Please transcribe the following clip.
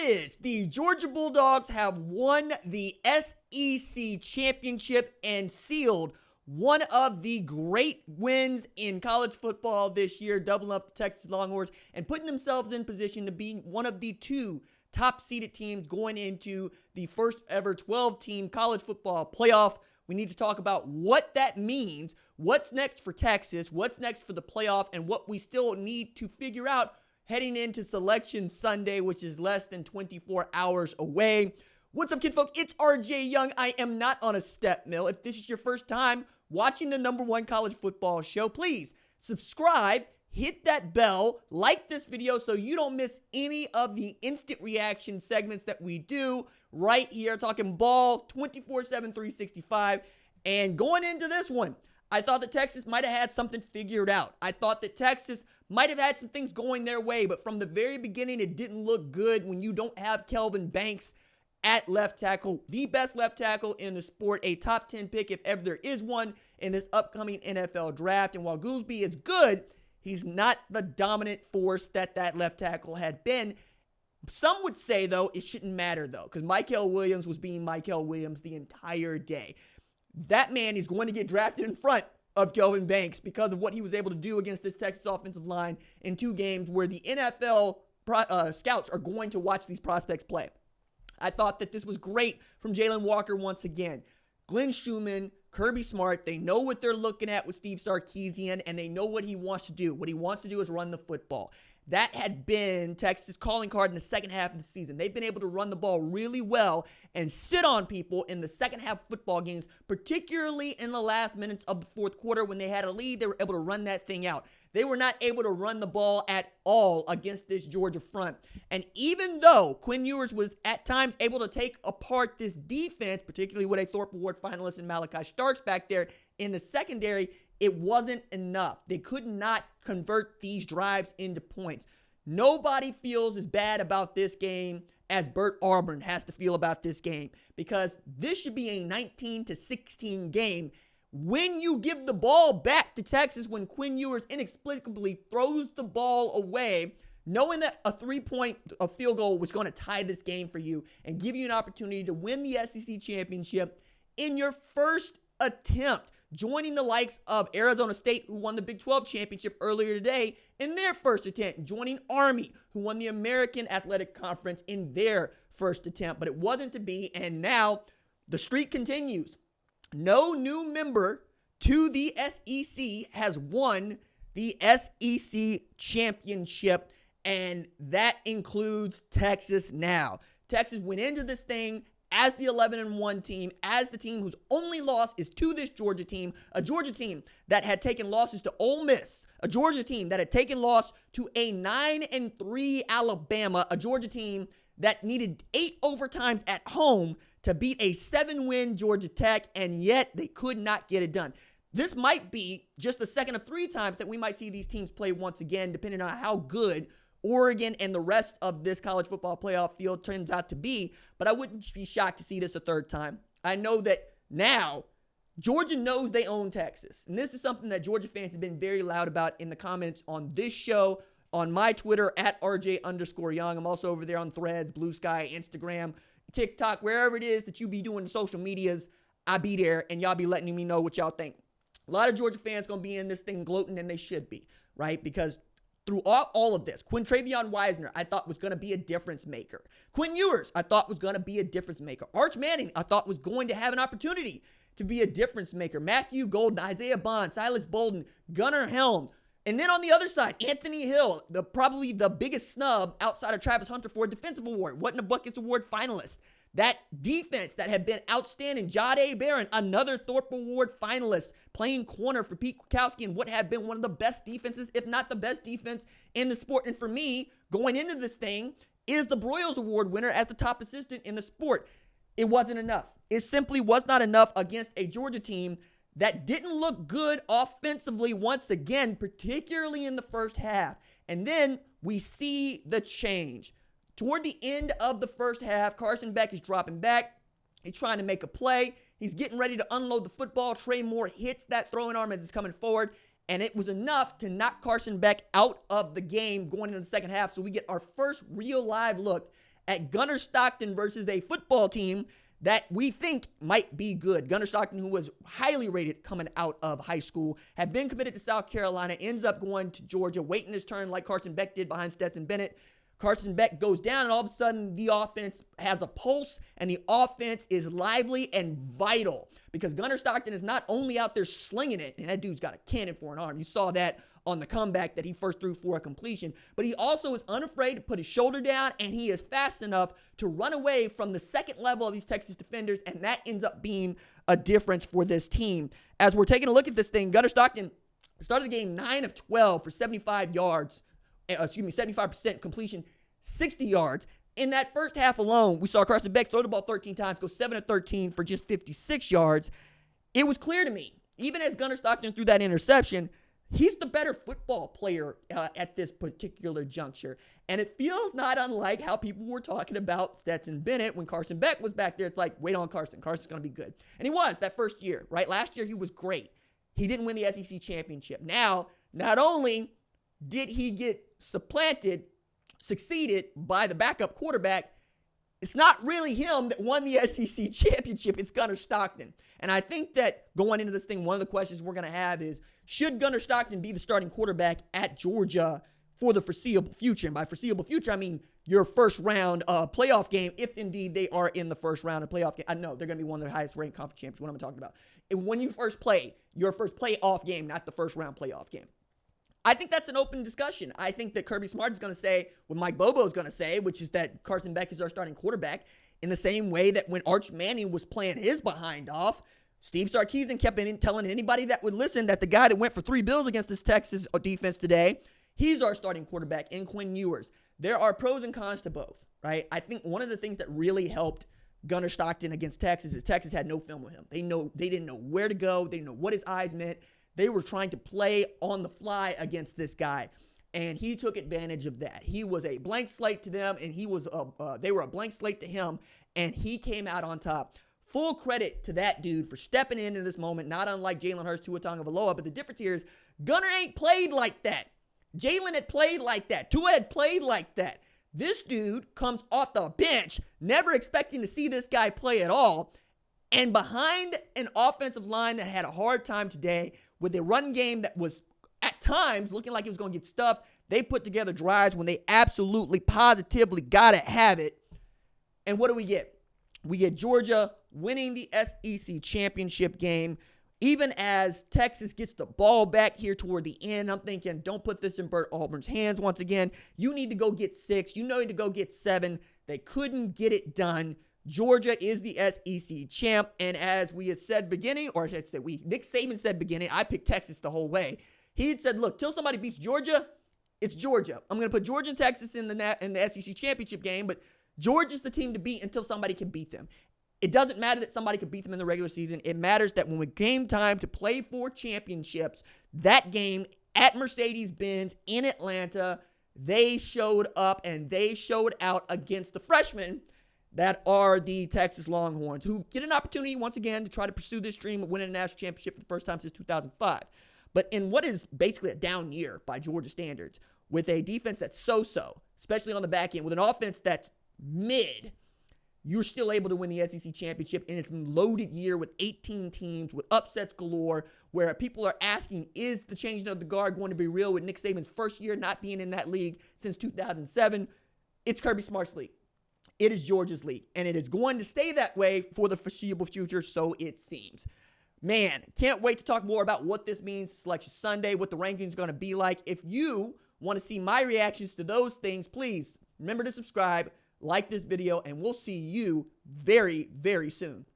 is. The Georgia Bulldogs have won the SEC championship and sealed one of the great wins in college football this year, doubling up the Texas Longhorns and putting themselves in position to be one of the two top-seeded teams going into the first ever 12-team college football playoff. We need to talk about what that means, what's next for Texas, what's next for the playoff, and what we still need to figure out heading into Selection Sunday, which is less than 24 hours away. What's up, kid folk? It's RJ Young. I am not on a step mill. If this is your first time watching the #1 college football show, please subscribe, hit that bell, like this video so you don't miss any of the instant reaction segments that we do right here, talking ball 24/7, 365. And going into this one, I thought that Texas might have had something figured out. I thought that Texas might have had some things going their way, but from the very beginning, it didn't look good when you don't have Kelvin Banks at left tackle, the best left tackle in the sport, a top 10 pick if ever there is one in this upcoming NFL draft. And while Goolsby is good, he's not the dominant force that left tackle had been. Some would say, though, it shouldn't matter, though, because Mykel Williams was being Mykel Williams the entire day. That man is going to get drafted in front of Kelvin Banks because of what he was able to do against this Texas offensive line in 2 games where the NFL scouts are going to watch these prospects play. I thought that this was great from Jalen Walker once again. Glenn Schumann, Kirby Smart, they know what they're looking at with Steve Sarkisian, and they know what he wants to do. What he wants to do is run the football. That had been Texas' calling card in the second half of the season. They've been able to run the ball really well and sit on people in the second half football games, particularly in the last minutes of the fourth quarter when they had a lead. They were able to run that thing out. They were not able to run the ball at all against this Georgia front. And even though Quinn Ewers was at times able to take apart this defense, particularly with a Thorpe Award finalist in Malachi Starks back there in the secondary, it wasn't enough. They could not convert these drives into points. Nobody feels as bad about this game as Bert Auburn has to feel about this game, because this should be a 19-16 game. When you give the ball back to Texas, when Quinn Ewers inexplicably throws the ball away, knowing that a field goal was going to tie this game for you and give you an opportunity to win the SEC championship in your first attempt, joining the likes of Arizona State, who won the Big 12 championship earlier today in their first attempt, joining Army, who won the American Athletic Conference in their first attempt, but it wasn't to be, and now the streak continues. No new member to the SEC has won the SEC championship, and that includes Texas now. Texas went into this thing as the 11-1 team, as the team whose only loss is to this Georgia team, a Georgia team that had taken losses to Ole Miss, a Georgia team that had taken loss to a 9-3 Alabama, a Georgia team that needed 8 overtimes at home to beat a 7-win Georgia Tech, and yet they could not get it done. This might be just the second of 3 times that we might see these teams play once again, depending on how good Oregon and the rest of this college football playoff field turns out to be, but I wouldn't be shocked to see this a 3rd time. I know that now Georgia knows they own Texas, and this is something that Georgia fans have been very loud about in the comments on this show, on my Twitter, at RJ_Young. I'm also over there on Threads, Blue Sky, Instagram, TikTok, wherever it is that you be doing the social medias, I be there, and y'all be letting me know what y'all think. A lot of Georgia fans going to be in this thing gloating, and they should be, right? Because through all of this, Quintravion Wisner, I thought was going to be a difference maker. Quinn Ewers, I thought was going to be a difference maker. Arch Manning, I thought was going to have an opportunity to be a difference maker. Matthew Golden, Isaiah Bond, Silas Bolden, Gunnar Helm. And then on the other side, Anthony Hill, probably the biggest snub outside of Travis Hunter for a defensive award, wasn't a Buckets Award finalist. That defense that had been outstanding, Jahdae Barron, another Thorpe Award finalist, playing corner for Pete Kwiatkowski in what had been one of the best defenses, if not the best defense in the sport. And for me, going into this thing, is the Broyles Award winner as the top assistant in the sport. It wasn't enough. It simply was not enough against a Georgia team that didn't look good offensively once again, particularly in the first half. And then we see the change. Toward the end of the first half, Carson Beck is dropping back. He's trying to make a play. He's getting ready to unload the football. Trey Moore hits that throwing arm as it's coming forward, and it was enough to knock Carson Beck out of the game going into the second half. So we get our first real live look at Gunnar Stockton versus a football team that we think might be good. Gunnar Stockton, who was highly rated coming out of high school, had been committed to South Carolina, ends up going to Georgia, waiting his turn like Carson Beck did behind Stetson Bennett. Carson Beck goes down, and all of a sudden, the offense has a pulse, and the offense is lively and vital because Gunnar Stockton is not only out there slinging it, and that dude's got a cannon for an arm. You saw that on the comeback that he first threw for a completion, but he also is unafraid to put his shoulder down, and he is fast enough to run away from the second level of these Texas defenders, and that ends up being a difference for this team. As we're taking a look at this thing, Gunnar Stockton started the game 9 of 12 for 75 yards, 75% completion, 60 yards. In that first half alone, we saw Carson Beck throw the ball 13 times, go 7 of 13 for just 56 yards. It was clear to me, even as Gunnar Stockton threw that interception, he's the better football player at this particular juncture. And it feels not unlike how people were talking about Stetson Bennett when Carson Beck was back there. It's like, wait on Carson. Carson's going to be good. And he was that first year, right? Last year, he was great. He didn't win the SEC championship. Now, not only did he get succeeded by the backup quarterback, it's not really him that won the SEC championship. It's Gunnar Stockton. And I think that going into this thing, one of the questions we're going to have is, should Gunnar Stockton be the starting quarterback at Georgia for the foreseeable future? And by foreseeable future, I mean your first round playoff game, if indeed they are in the first round of playoff game. I know they're going to be one of the highest ranked conference champions. What am I talking about? And when you first play, your first playoff game, not the first round playoff game. I think that's an open discussion. I think that Kirby Smart is going to say what Mike Bobo is going to say, which is that Carson Beck is our starting quarterback, in the same way that when Arch Manning was playing his behind off, Steve Sarkisian kept telling anybody that would listen that the guy that went for 3 bills against this Texas defense today, he's our starting quarterback in Quinn Ewers. There are pros and cons to both, right? I think one of the things that really helped Gunnar Stockton against Texas is Texas had no film with him. They didn't know where to go. They didn't know what his eyes meant. They were trying to play on the fly against this guy, and he took advantage of that. He was a blank slate to them, and they were a blank slate to him, and he came out on top. Full credit to that dude for stepping into this moment, not unlike Jalen Hurts, Tua Tagovailoa, but the difference here is Gunnar ain't played like that. Jalen had played like that. Tua had played like that. This dude comes off the bench, never expecting to see this guy play at all, and behind an offensive line that had a hard time today, with a run game that was at times looking like it was going to get stuffed, they put together drives when they absolutely, positively got to have it. And what do we get? We get Georgia winning the SEC championship game. Even as Texas gets the ball back here toward the end, I'm thinking, don't put this in Bert Auburn's hands once again. You need to go get 6. You need to go get 7. They couldn't get it done. Georgia is the SEC champ, and as we had said beginning, or I should say Nick Saban said beginning, I picked Texas the whole way. He had said, look, till somebody beats Georgia, it's Georgia. I'm going to put Georgia and Texas in the SEC championship game, but Georgia's the team to beat until somebody can beat them. It doesn't matter that somebody could beat them in the regular season. It matters that when it came time to play for championships, that game at Mercedes-Benz in Atlanta, they showed up and they showed out against the freshmen that are the Texas Longhorns, who get an opportunity once again to try to pursue this dream of winning a national championship for the first time since 2005. But in what is basically a down year by Georgia standards, with a defense that's so-so, especially on the back end, with an offense that's mid, you're still able to win the SEC championship in its loaded year with 18 teams, with upsets galore, where people are asking, is the changing of the guard going to be real with Nick Saban's first year not being in that league since 2007? It's Kirby Smart's league. It is Georgia's league, and it is going to stay that way for the foreseeable future, so it seems. Man, can't wait to talk more about what this means Selection Sunday, what the rankings are going to be like. If you want to see my reactions to those things, please remember to subscribe, like this video, and we'll see you very, very soon.